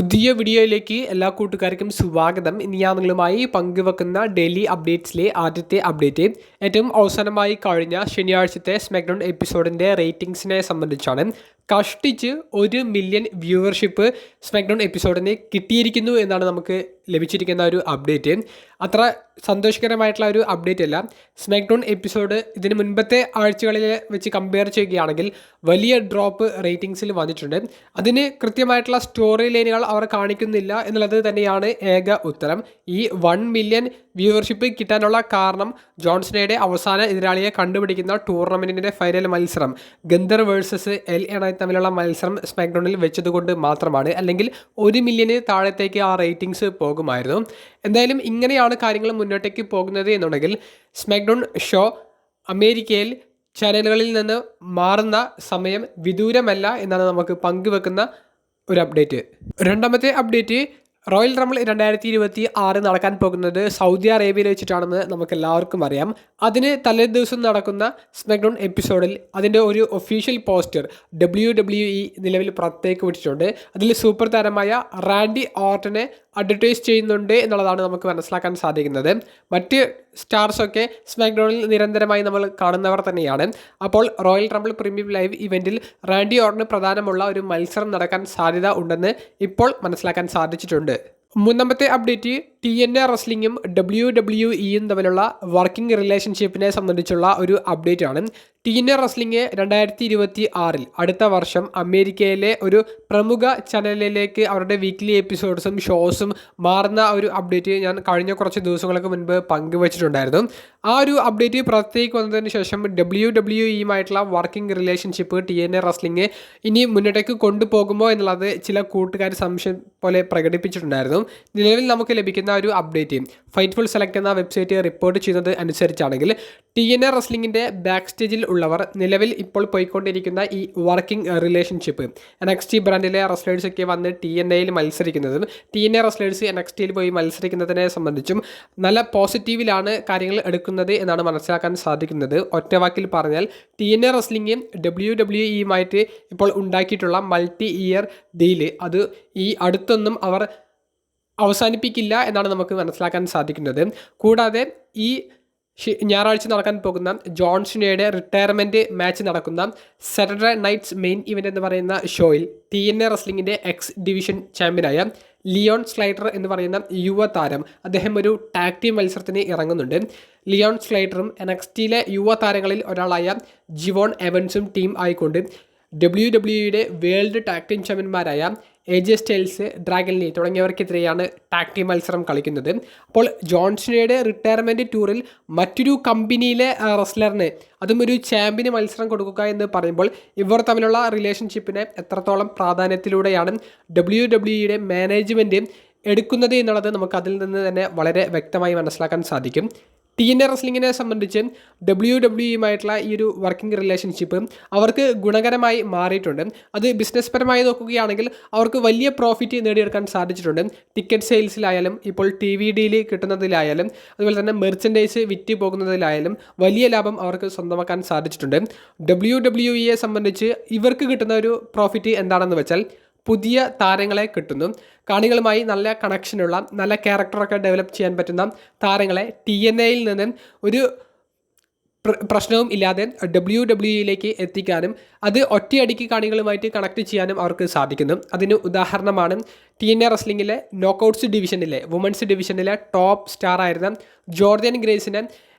പുതിയ വീഡിയോയിലേക്ക് എല്ലാ കൂട്ടുകാർക്കും സ്വാഗതം. ഇന്ന് ഞാൻ നിങ്ങളുമായി പങ്കുവെക്കുന്ന ഡെയിലി അപ്ഡേറ്റ്സിലെ ആദ്യത്തെ അപ്ഡേറ്റ് ഏറ്റവും അവസാനമായി കഴിഞ്ഞ ശനിയാഴ്ചത്തെ സ്മാക്ഡൗൺ എപ്പിസോഡിൻ്റെ റേറ്റിംഗ്സിനെ സംബന്ധിച്ചാണ്. കഷ്ടിച്ച് 1 മില്യൺ വ്യൂവർഷിപ്പ് സ്മാക്ഡൗൺ എപ്പിസോഡിന് കിട്ടിയിരിക്കുന്നു എന്നാണ് നമുക്ക് ലഭിച്ചിരിക്കുന്ന ഒരു അപ്ഡേറ്റ്. അത്ര സന്തോഷകരമായിട്ടുള്ള ഒരു അപ്ഡേറ്റ് അല്ല. സ്മാക്ഡൗൺ എപ്പിസോഡ് ഇതിന് മുൻപത്തെ ആഴ്ചകളിൽ വെച്ച് കമ്പയർ ചെയ്യുകയാണെങ്കിൽ വലിയ ഡ്രോപ്പ് റേറ്റിംഗ്സിൽ വന്നിട്ടുണ്ട്. അതിന് കൃത്യമായിട്ടുള്ള സ്റ്റോറി ലൈനുകൾ അവർ കാണിക്കുന്നില്ല എന്നുള്ളത് തന്നെയാണ് ഏക ഉത്തരം. ഈ 1 മില്യൺ വ്യൂവർഷിപ്പ് കിട്ടാനുള്ള കാരണം ജോൺസണയുടെ അവസാന എതിരാളിയെ കണ്ടുപിടിക്കുന്ന ടൂർണമെൻറ്റിൻ്റെ ഫൈനൽ മത്സരം ഗന്ധർ വേഴ്സസ് എൽ എ തമ്മിലുള്ള മത്സരം സ്മാക്ഡൗണിൽ വെച്ചതുകൊണ്ട് മാത്രമാണ്. അല്ലെങ്കിൽ 1 മില്യന് താഴത്തേക്ക് ആ റേറ്റിംഗ്സ് പോകുമായിരുന്നു. എന്തായാലും ഇങ്ങനെയാണ് കാര്യങ്ങൾ മുന്നോട്ടേക്ക് പോകുന്നത് എന്നുണ്ടെങ്കിൽ സ്മാക്ഡൗൺ ഷോ അമേരിക്കയിൽ ചാനലുകളിൽ നിന്ന് മാറുന്ന സമയം വിദൂരമല്ല എന്നാണ് നമുക്ക് പങ്കുവെക്കുന്ന ഒരു അപ്ഡേറ്റ്. രണ്ടാമത്തെ അപ്ഡേറ്റ്, റോയൽ റംബിൾ 2026 നടക്കാൻ പോകുന്നത് സൗദി അറേബ്യയിൽ വെച്ചിട്ടാണെന്ന് നമുക്ക് എല്ലാവർക്കും അറിയാം. അതിന് തലേ ദിവസം നടക്കുന്ന സ്മാക്ഡൗൺ എപ്പിസോഡിൽ അതിൻ്റെ ഒരു ഒഫീഷ്യൽ പോസ്റ്റർ WWE നിലവിൽ പുറത്തേക്ക് വിട്ടിട്ടുണ്ട്. അതിൽ സൂപ്പർ താരമായ റാൻഡി ഓർട്ടനെ അഡ്വർടൈസ് ചെയ്യുന്നുണ്ട് എന്നുള്ളതാണ് നമുക്ക് മനസ്സിലാക്കാൻ സാധിക്കുന്നത്. മറ്റ് സ്റ്റാർസൊക്കെ സ്മാക്ഡൗണിൽ നിരന്തരമായി നമ്മൾ കാണുന്നവർ തന്നെയാണ്. അപ്പോൾ റോയൽ റംബിൾ പ്രീമിയം ലൈവ് ഇവൻറ്റിൽ റാൻഡി ഓർട്ടന് പ്രധാനമുള്ള ഒരു മത്സരം നടക്കാൻ സാധ്യത ഉണ്ടെന്ന് ഇപ്പോൾ മനസ്സിലാക്കാൻ സാധിച്ചിട്ടുണ്ട്. മൂന്നാമത്തെ അപ്ഡേറ്റ്, TNA റെസ്ലിംഗും WWEയും തമ്മിലുള്ള വർക്കിംഗ് റിലേഷൻഷിപ്പിനെ സംബന്ധിച്ചുള്ള ഒരു അപ്ഡേറ്റ് ആണ്. TNA റെസ്ലിംഗ് 2026 അടുത്ത വർഷം അമേരിക്കയിലെ ഒരു പ്രമുഖ ചാനലിലേക്ക് അവരുടെ വീക്ക്ലി എപ്പിസോഡ്സും ഷോസും മാറുന്ന ഒരു അപ്ഡേറ്റ് ഞാൻ കഴിഞ്ഞ കുറച്ച് ദിവസങ്ങൾക്ക് മുൻപ് പങ്കുവച്ചിട്ടുണ്ടായിരുന്നു. ആ ഒരു അപ്ഡേറ്റ് പുറത്തേക്ക് വന്നതിന് ശേഷം WWEയുമായിട്ടുള്ള വർക്കിംഗ് റിലേഷൻഷിപ്പ് TNA റെസ്ലിംഗ് ഇനി മുന്നോട്ടേക്ക് കൊണ്ടുപോകുമോ എന്നുള്ളത് ചില കൂട്ടുകാർ സംശയം പോലെ പ്രകടിപ്പിച്ചിട്ടുണ്ടായിരുന്നു. നിലവിൽ നമുക്ക് ലഭിക്കുന്ന ഒരു അപ്ഡേറ്റ് ഫൈറ്റ്ഫുൾ സെലക്ട് എന്ന വെബ്സൈറ്റ് റിപ്പോർട്ട് ചെയ്യുന്നത് അനുസരിച്ചാണെങ്കിൽ TNA റെസ്ലിംഗിൻ്റെ ബാക്ക് സ്റ്റേജിൽ ഉള്ളവർ നിലവിൽ ഇപ്പോൾ പോയിക്കൊണ്ടിരിക്കുന്ന ഈ വർക്കിംഗ് റിലേഷൻഷിപ്പ് NXT ബ്രാൻഡിലെ റെസ്ലേഴ്സൊക്കെ വന്ന് TNAയിൽ മത്സരിക്കുന്നതും TNA റെസ്ലേഴ്സ് NXTയിൽ പോയി മത്സരിക്കുന്നതിനെ സംബന്ധിച്ചും നല്ല പോസിറ്റീവിലാണ് കാര്യങ്ങൾ എടുക്കുന്നത് എന്നാണ് മനസ്സിലാക്കാൻ സാധിക്കുന്നത്. ഒറ്റവാക്കിൽ പറഞ്ഞാൽ TNA റെസ്ലിംഗ് WWEയുമായിട്ട് ഇപ്പോൾ ഉണ്ടാക്കിയിട്ടുള്ള മൾട്ടി ഇയർ ഡീല് അത് ഈ അടുത്തൊന്നും അവർ അവസാനിപ്പിക്കില്ല എന്നാണ് നമുക്ക് മനസ്സിലാക്കാൻ സാധിക്കുന്നത്. കൂടാതെ ഈ ഞായറാഴ്ച നടക്കാൻ പോകുന്ന ജോൺസണയുടെ റിട്ടയർമെൻറ്റ് മാച്ച് നടക്കുന്ന സാറ്റർഡേ നൈറ്റ്സ് മെയിൻ ഇവൻ്റ് എന്ന് പറയുന്ന ഷോയിൽ TNA റെസ്ലിംഗിൻ്റെ എക്സ് ഡിവിഷൻ ചാമ്പ്യനായ ലിയോൺ സ്ലൈഡർ എന്ന് പറയുന്ന യുവതാരം അദ്ദേഹം ഒരു ടാഗ് ടീം മത്സരത്തിന് ഇറങ്ങുന്നുണ്ട്. ലിയോൺ സ്ലൈഡറും NXTയിലെ യുവതാരങ്ങളിൽ ഒരാളായ ജിവോൺ എവൻസും ടീം ആയിക്കൊണ്ട് WWEയുടെ വേൾഡ് ടാഗ് ടീം ചാമ്പ്യന്മാരായ AJ സ്റ്റൈൽസ്, ഡ്രാഗൺ ലീ തുടങ്ങിയവർക്കെതിരെയാണ് ടാഗ് ടീം മത്സരം കളിക്കുന്നത്. അപ്പോൾ ജോൺസണയുടെ റിട്ടയർമെൻറ്റ് ടൂറിൽ മറ്റൊരു കമ്പനിയിലെ റെസ്ലറിന് അതും ഒരു ചാമ്പ്യന് മത്സരം കൊടുക്കുക എന്ന് പറയുമ്പോൾ ഇവർ തമ്മിലുള്ള റിലേഷൻഷിപ്പിനെ എത്രത്തോളം പ്രാധാന്യത്തിലൂടെയാണ് WWEയുടെ മാനേജ്മെൻറ്റ് എടുക്കുന്നത് എന്നുള്ളത് നമുക്ക് അതിൽ നിന്ന് തന്നെ വളരെ വ്യക്തമായി മനസ്സിലാക്കാൻ സാധിക്കും. TNA റെസ്ലിംഗിനെ സംബന്ധിച്ച് WWEയുമായിട്ടുള്ള ഈ ഒരു വർക്കിംഗ് റിലേഷൻഷിപ്പ് അവർക്ക് ഗുണകരമായി മാറിയിട്ടുണ്ട്. അത് ബിസിനസ് പരമായി നോക്കുകയാണെങ്കിൽ അവർക്ക് വലിയ പ്രോഫിറ്റ് നേടിയെടുക്കാൻ സാധിച്ചിട്ടുണ്ട്. ടിക്കറ്റ് സെയിൽസിലായാലും ഇപ്പോൾ TVDയിൽ കിട്ടുന്നതിലായാലും അതുപോലെ തന്നെ മെർച്ചൻഡൈസ് വിറ്റ് പോകുന്നതിലായാലും വലിയ ലാഭം അവർക്ക് സ്വന്തമാക്കാൻ സാധിച്ചിട്ടുണ്ട്. WWEയെ സംബന്ധിച്ച് ഇവർക്ക് കിട്ടുന്ന ഒരു പ്രോഫിറ്റ് എന്താണെന്ന് വെച്ചാൽ പുതിയ താരങ്ങളെ കിട്ടുന്നു. കാണികളുമായി നല്ല കണക്ഷനുള്ള നല്ല ക്യാരക്ടറൊക്കെ ഡെവലപ്പ് ചെയ്യാൻ പറ്റുന്ന താരങ്ങളെ TNAയിൽ നിന്ന് ഒരു പ്രശ്നവും ഇല്ലാതെ WWEയിലേക്ക് എത്തിക്കാനും അത് ഒറ്റയടിക്ക് കാണികളുമായിട്ട് കണക്ട് ചെയ്യാനും അവർക്ക് സാധിക്കുന്നു. അതിന് ഉദാഹരണമാണ് TNA റെസ്ലിംഗിലെ നോക്കൗട്ട്സ് ഡിവിഷനിലെ വുമൻസ് ഡിവിഷനിലെ ടോപ്പ് സ്റ്റാർ ആയിരുന്ന ജോർദൻ ഗ്രേസിനെ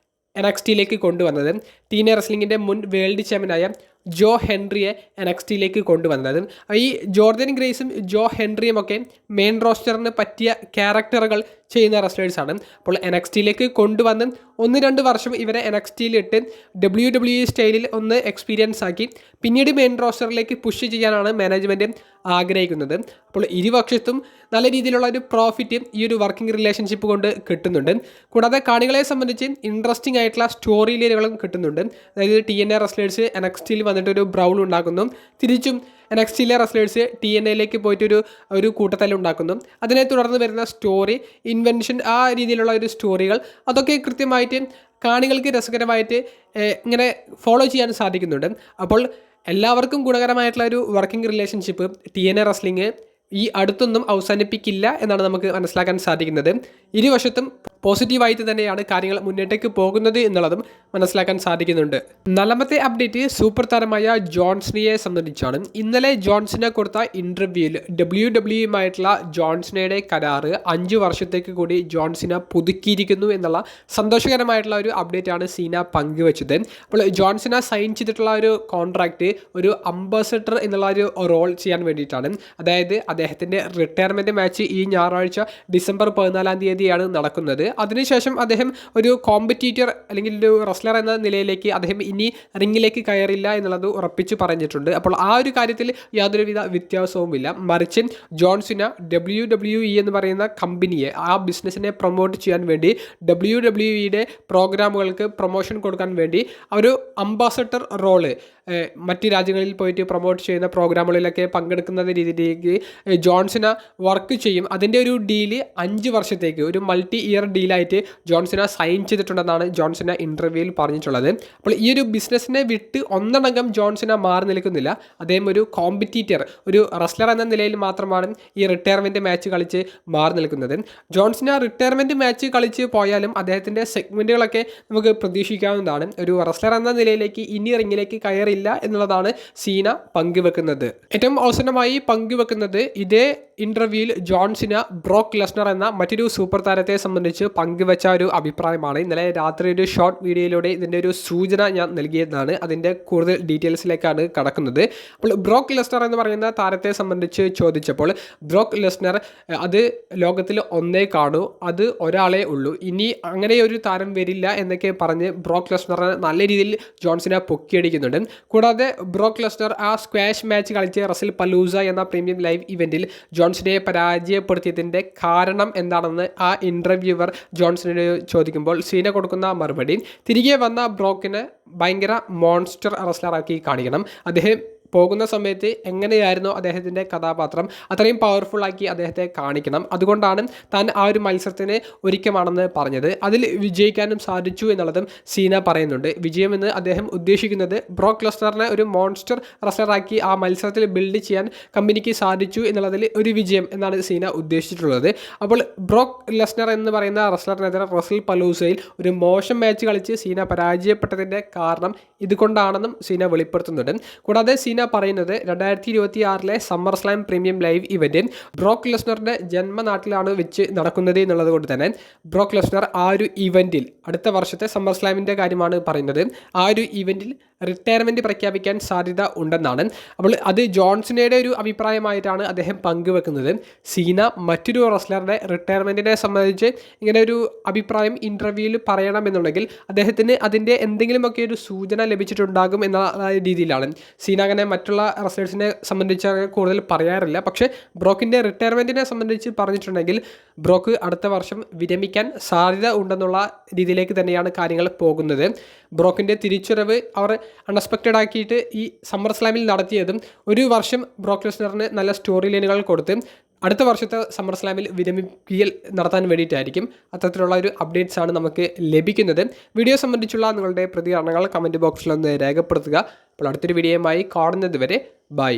NXTയിലേക്ക് കൊണ്ടുവന്നത്. TNA റെസ്ലിംഗിൻ്റെ മുൻ വേൾഡ് ചാമ്പ്യനായ ജോ ഹെൻറിയെ NXTയിലേക്ക് കൊണ്ടുവന്നത്. ഈ ജോർദൻ ഗ്രേസും ജോ ഹെൻറിയും ഒക്കെ മെയിൻ റോസ്റ്ററിന് പറ്റിയ ക്യാരക്ടറുകൾ ചെയ്യുന്ന റെസ്ലേഴ്സാണ്. അപ്പോൾ NXTയിലേക്ക് കൊണ്ടുവന്ന് 1-2 വർഷം ഇവരെ NXTയിലിട്ട് WWE സ്റ്റൈലിൽ ഒന്ന് എക്സ്പീരിയൻസ് ആക്കി പിന്നീട് മെയിൻ റോസ്റ്ററിലേക്ക് പുഷ് ചെയ്യാനാണ് മാനേജ്മെൻറ്റ് ആഗ്രഹിക്കുന്നത്. അപ്പോൾ ഇരുപക്ഷത്തും നല്ല രീതിയിലുള്ള ഒരു പ്രോഫിറ്റ് ഈ ഒരു വർക്കിംഗ് റിലേഷൻഷിപ്പ് കൊണ്ട് കിട്ടുന്നുണ്ട്. കൂടാതെ കാണികളെ സംബന്ധിച്ച് ഇൻട്രസ്റ്റിംഗ് ആയിട്ടുള്ള സ്റ്റോറി ലൈനുകളും കിട്ടുന്നുണ്ട്. അതായത് TNA റെസ്ലേഴ്സ് NXTയിൽ വന്നിട്ടൊരു ബ്രൗൺ ഉണ്ടാക്കുന്നു, തിരിച്ചും NXTയിലെ റെസ്ലേഴ്സ് TNAയിലേക്ക് പോയിട്ട് ഒരു കൂട്ടത്തലുണ്ടാക്കുന്നു. അതിനെ തുടർന്ന് വരുന്ന സ്റ്റോറി ഇൻവെൻഷൻ ആ രീതിയിലുള്ള ഒരു സ്റ്റോറികൾ അതൊക്കെ കൃത്യമായിട്ട് കാണികൾക്ക് രസകരമായിട്ട് ഇങ്ങനെ ഫോളോ ചെയ്യാൻ സാധിക്കുന്നുണ്ട്. അപ്പോൾ എല്ലാവർക്കും ഗുണകരമായിട്ടുള്ള ഒരു വർക്കിംഗ് റിലേഷൻഷിപ്പ് TNA റെസ്ലിംഗ് ഈ അടുത്തൊന്നും അവസാനിപ്പിക്കില്ല എന്നാണ് നമുക്ക് മനസ്സിലാക്കാൻ സാധിക്കുന്നത്. ഇരുവശത്തും പോസിറ്റീവായിട്ട് തന്നെയാണ് കാര്യങ്ങൾ മുന്നോട്ടേക്ക് പോകുന്നത് എന്നുള്ളതും മനസ്സിലാക്കാൻ സാധിക്കുന്നുണ്ട്. നാലാമത്തെ അപ്ഡേറ്റ് സൂപ്പർ താരമായ ജോൺസണയെ സംബന്ധിച്ചാണ്. ഇന്നലെ ജോൺസനെ കൊടുത്ത ഇൻ്റർവ്യൂവിൽ WWE ജോൺസണയുടെ കരാറ് 5 വർഷത്തേക്ക് കൂടി ജോൺസന പുതുക്കിയിരിക്കുന്നു എന്നുള്ള സന്തോഷകരമായിട്ടുള്ള ഒരു അപ്ഡേറ്റ് ആണ് സീന പങ്കുവച്ചത്. അപ്പോൾ ജോൺസന സൈൻ ചെയ്തിട്ടുള്ള ഒരു കോൺട്രാക്റ്റ് ഒരു അംബാസഡർ എന്നുള്ള ഒരു റോൾ ചെയ്യാൻ വേണ്ടിയിട്ടാണ്. അതായത് അദ്ദേഹത്തിൻ്റെ റിട്ടയർമെൻറ്റ് മാച്ച് ഈ ഞായറാഴ്ച ഡിസംബർ 14 നടക്കുന്നത്. അതിനുശേഷം അദ്ദേഹം ഒരു കോമ്പറ്റീറ്റർ അല്ലെങ്കിൽ ഒരു റെസ്ലർ എന്ന നിലയിലേക്ക് അദ്ദേഹം ഇനി റിങ്ങിലേക്ക് കയറില്ല എന്നുള്ളത് ഉറപ്പിച്ച് പറഞ്ഞിട്ടുണ്ട്. അപ്പോൾ ആ ഒരു കാര്യത്തിൽ യാതൊരുവിധ വ്യത്യാസവുമില്ല. മറിച്ച് ജോൺസന WWE എന്ന് പറയുന്ന കമ്പനിയെ, ആ ബിസിനസ്സിനെ പ്രൊമോട്ട് ചെയ്യാൻ വേണ്ടി WWEയുടെ പ്രോഗ്രാമുകൾക്ക് പ്രൊമോഷൻ കൊടുക്കാൻ വേണ്ടി ഒരു അംബാസഡർ റോള് മറ്റ് രാജ്യങ്ങളിൽ പോയിട്ട് പ്രൊമോട്ട് ചെയ്യുന്ന പ്രോഗ്രാമുകളിലൊക്കെ പങ്കെടുക്കുന്ന രീതിയിലേക്ക് ജോൺസന വർക്ക് ചെയ്യും. അതിൻ്റെ ഒരു ഡീല് 5 വർഷത്തേക്ക് ഒരു മൾട്ടി ഇയർ ഡീലായിട്ട് ജോൺസന സൈൻ ചെയ്തിട്ടുണ്ടെന്നാണ് ജോൺസന ഇൻ്റർവ്യൂവിൽ പറഞ്ഞിട്ടുള്ളത്. അപ്പോൾ ഈ ഒരു ബിസിനസ്സിനെ വിട്ട് ഒന്നടങ്കം ജോൺസന മാറി നിൽക്കുന്നില്ല. അദ്ദേഹം ഒരു കോമ്പറ്റീറ്റർ, ഒരു റെസ്ലർ എന്ന നിലയിൽ മാത്രമാണ് ഈ റിട്ടയർമെൻറ്റ് മാച്ച് കളിച്ച് മാറി നിൽക്കുന്നത്. ജോൺസന റിട്ടയർമെൻറ്റ് മാച്ച് കളിച്ച് പോയാലും അദ്ദേഹത്തിൻ്റെ സെഗ്മെൻറ്റുകളൊക്കെ നമുക്ക് പ്രതീക്ഷിക്കാവുന്നതാണ്. ഒരു റെസ്ലർ എന്ന നിലയിലേക്ക് ഇനി റിങ്ങിലേക്ക് കയറില്ല എന്നുള്ളതാണ് സീന പങ്കുവെക്കുന്നത്. ഏറ്റവും അവസാനമായി പങ്കുവെക്കുന്നത് ഇതേ ഇൻ്റർവ്യൂവിൽ ജോൺസന ബ്രോക്ക് ലെസ്നർ എന്ന മറ്റൊരു സൂപ്പർ താരത്തെ സംബന്ധിച്ച് പങ്കുവെച്ച ഒരു അഭിപ്രായമാണ്. ഇന്നലെ രാത്രി ഒരു ഷോർട്ട് വീഡിയോയിലൂടെ ഇതിൻ്റെ ഒരു സൂചന ഞാൻ നൽകിയതാണ്. അതിൻ്റെ കൂടുതൽ ഡീറ്റെയിൽസിലേക്കാണ് കടക്കുന്നത്. അപ്പോൾ ബ്രോക്ക് ലെസ്നർ എന്ന് പറയുന്ന താരത്തെ സംബന്ധിച്ച് ചോദിച്ചപ്പോൾ ബ്രോക്ക് ലെസ്നർ അത് ലോകത്തിൽ ഒന്നേ കാണൂ, അത് ഒരാളേ ഉള്ളൂ, ഇനി അങ്ങനെ ഒരു താരം വരില്ല എന്നൊക്കെ പറഞ്ഞ് ബ്രോക്ക് ലെസ്നറിനെ നല്ല രീതിയിൽ ജോൺസന പൊക്കിയടിക്കുന്നുണ്ട്. കൂടാതെ ബ്രോക്ക് ലെസ്നർ ആ സ്ക്വാഷ് മാച്ച് കളിച്ച് റസൽ പലൂസ എന്ന പ്രീമിയം ലൈവ് ഇവൻറ്റിൽ ജോൺസനെ പരാജയപ്പെടുത്തിയതിൻ്റെ കാരണം എന്താണെന്ന് ആ ഇൻ്റർവ്യൂവർ ജോൺസനോട് ചോദിക്കുമ്പോൾ സീന കൊടുക്കുന്ന മറുപടി, തിരികെ വന്ന ബ്രോക്കിനെ ഭയങ്കര മോൺസ്റ്റർ റെസ്ലറാക്കി കാണിക്കണം. അദ്ദേഹം പോകുന്ന സമയത്ത് എങ്ങനെയായിരുന്നോ അദ്ദേഹത്തിൻ്റെ കഥാപാത്രം അത്രയും പവർഫുള്ളാക്കി അദ്ദേഹത്തെ കാണിക്കണം. അതുകൊണ്ടാണ് താൻ ആ ഒരു മത്സരത്തിന് ഒരുക്കമാണെന്ന് പറഞ്ഞത്. അതിൽ വിജയിക്കാനും സാധിച്ചു എന്നുള്ളതും സീന പറയുന്നുണ്ട്. വിജയമെന്ന് അദ്ദേഹം ഉദ്ദേശിക്കുന്നത് ബ്രോക്ക് ലെസ്നറിനെ ഒരു മോൺസ്റ്റർ റെസ്ലറാക്കി ആ മത്സരത്തിൽ ബിൽഡ് ചെയ്യാൻ കമ്പനിക്ക് സാധിച്ചു എന്നുള്ളതിൽ ഒരു വിജയം എന്നാണ് സീന ഉദ്ദേശിച്ചിട്ടുള്ളത്. അപ്പോൾ ബ്രോക്ക് ലെസ്നർ എന്ന് പറയുന്ന റെസ്ലറിനെതിരെ റസൽ പലൂസയിൽ ഒരു മോശം മാച്ച് കളിച്ച് സീന പരാജയപ്പെട്ടതിൻ്റെ കാരണം ഇതുകൊണ്ടാണെന്നും സീന വെളിപ്പെടുത്തുന്നുണ്ട്. കൂടാതെ സീന പറയുന്നത് 2026 SummerSlam premium live event Brock ലെസ്നറിന്റെ ജന്മനാട്ടിലാണ് വെച്ച് നടക്കുന്നത് എന്നുള്ളത് കൊണ്ട് തന്നെ ബ്രോക്ക് ലെസ്നർ ആ ഒരു ഇവന്റിൽ അടുത്ത വർഷത്തെ സമ്മർ സ്ലാമിന്റെ കാര്യമാണ് പറയുന്നത്. ആ ഒരു ഇവന്റിൽ റിട്ടയർമെൻറ്റ് പ്രഖ്യാപിക്കാൻ സാധ്യത ഉണ്ടെന്നാണ്. അപ്പോൾ അത് ജോൺസണയുടെ ഒരു അഭിപ്രായമായിട്ടാണ് അദ്ദേഹം പങ്കുവെക്കുന്നത്. സീന മറ്റൊരു റെസ്ലറുടെ റിട്ടയർമെൻറ്റിനെ സംബന്ധിച്ച് ഇങ്ങനെ ഒരു അഭിപ്രായം ഇൻ്റർവ്യൂവിൽ പറയണമെന്നുണ്ടെങ്കിൽ അദ്ദേഹത്തിന് അതിൻ്റെ എന്തെങ്കിലുമൊക്കെ ഒരു സൂചന ലഭിച്ചിട്ടുണ്ടാകും എന്ന രീതിയിലാണ്. സീന അങ്ങനെ മറ്റുള്ള റെസ്ലേഴ്സിനെ സംബന്ധിച്ച് കൂടുതൽ പറയാറില്ല. പക്ഷേ ബ്രോക്കിൻ്റെ റിട്ടയർമെൻറ്റിനെ സംബന്ധിച്ച് പറഞ്ഞിട്ടുണ്ടെങ്കിൽ ബ്രോക്ക് അടുത്ത വർഷം വിരമിക്കാൻ സാധ്യത ഉണ്ടെന്നുള്ള രീതിയിലേക്ക് തന്നെയാണ് കാര്യങ്ങൾ പോകുന്നത്. ബ്രോക്കിൻ്റെ തിരിച്ചുവരവ് അവർ അൺഎക്സ്പെക്റ്റഡ് ആക്കിയിട്ട് ഈ സമ്മർ സ്ലാമിൽ നടത്തിയതും ഒരു വർഷം ബ്രോക്ക് ലെസ്നറിന് നല്ല സ്റ്റോറി ലൈനുകൾ കൊടുത്ത് അടുത്ത വർഷത്തെ സമ്മർ സ്ലാമിൽ വിരമിക്കൽ നടത്താൻ വേണ്ടിയിട്ടായിരിക്കും. അത്തരത്തിലുള്ള ഒരു അപ്ഡേറ്റ്സ് ആണ് നമുക്ക് ലഭിക്കുന്നത്. വീഡിയോ സംബന്ധിച്ചുള്ള നിങ്ങളുടെ പ്രതികരണങ്ങൾ കമൻറ്റ് ബോക്സിലൊന്ന് രേഖപ്പെടുത്തുക. അപ്പോൾ അടുത്തൊരു വീഡിയോയുമായി കാണുന്നത് വരെ ബൈ.